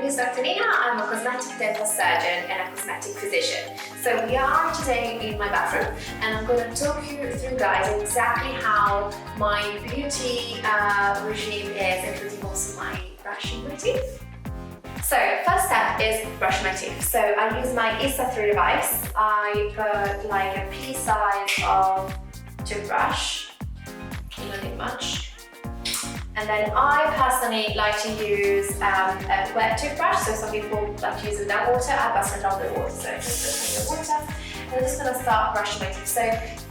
name is Dr. Nina. I'm a cosmetic dental surgeon and a cosmetic physician. So we are today in my bathroom and I'm going to talk you through, guys, exactly how my beauty regime is, including also my brushing my teeth. So first step is brush my teeth. So I use my ISSA 3 device. I put like a pea size of toothbrush, you don't need much. And then I personally like to use a wet toothbrush. So some people like to use it without water. I personally love the water, so just put plenty of water. And I'm just going to start brushing my teeth. So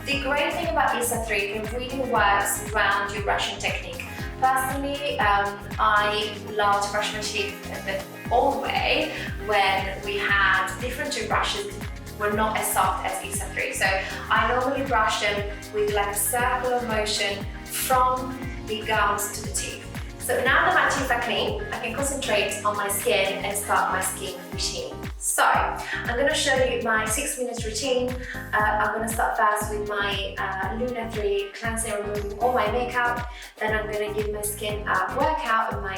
the great thing about ISSA 3, it really works around your brushing technique. Personally, I love to brush my teeth the old way when we had different toothbrushes were not as soft as ISSA 3. So I normally brush them with like a circular motion from the gums to the teeth. So now that my teeth are clean, I can concentrate on my skin and start my skin routine. So I'm going to show you my 6-minute routine. I'm going to start first with my Luna 3 cleansing, removing all my makeup. Then I'm going to give my skin a workout with my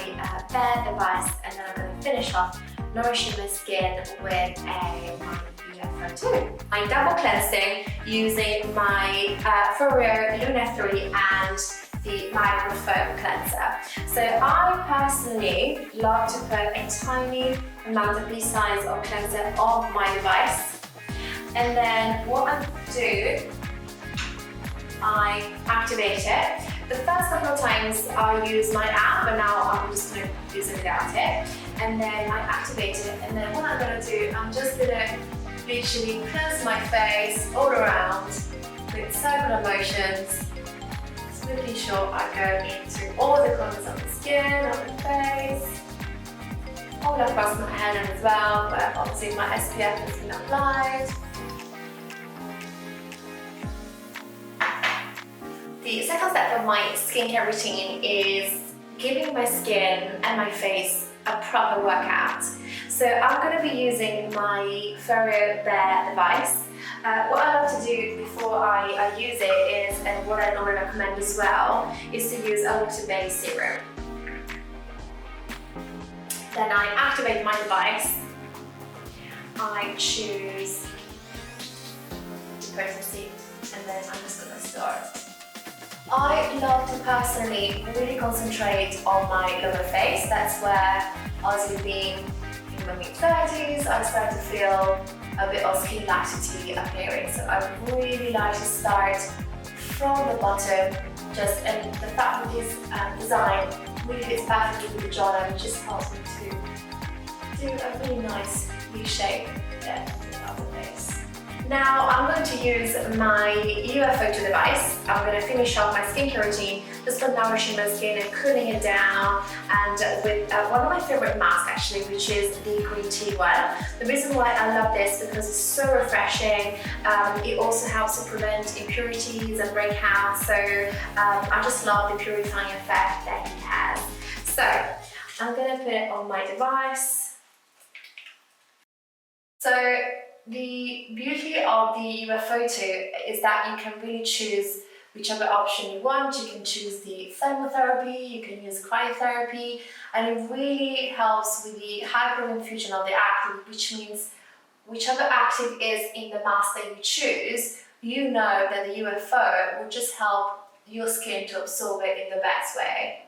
bare device, and then I'm going to finish off nourishing my skin with my UFO2. My double cleansing using my FOREO Luna 3 and the microfoam cleanser. So I personally love to put a tiny amount of this size of cleanser on my device. And then what I do, I activate it. The first couple of times I use my app, but now I'm just going to use it without it. And then I activate it, and then what I'm going to do, I'm just going to literally cleanse my face all around with circular motions. Making sure I go into all the corners of the skin, of the face, all across my hand as well, but obviously my SPF has been applied. The second step of my skincare routine is giving my skin and my face a proper workout. So I'm going to be using my FOREO Bare device. What I love to do before I use it is, and what I normally recommend as well, is to use a water-based serum. Then I activate my device. I choose decency, and then I'm just going to start. I love to personally really concentrate on my lower face. That's where, obviously being in my mid-30s, I start to feel a bit of skin laxity appearing. So I really like to start from the bottom, and the fact that this design really fits perfectly with the jawline, which just helps me to do a really nice V-shape there throughout the face. Now I'm going to use my UFO2 device. I'm going to finish off my skincare routine just for nourishing my skin and cooling it down, and with one of my favorite masks actually, which is the green tea one. The reason why I love this is because it's so refreshing. It also helps to prevent impurities and breakouts, so I just love the purifying effect that it has. So I'm going to put it on my device. So the beauty of the UFO2 is that you can really choose whichever option you want. You can choose the thermotherapy, you can use cryotherapy, and it really helps with the hyperinfusion of the active, which means whichever active is in the mask that you choose, you know that the UFO will just help your skin to absorb it in the best way.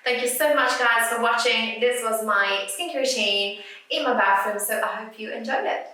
Thank you so much, guys, for watching. This was my skincare routine in my bathroom, so I hope you enjoyed it.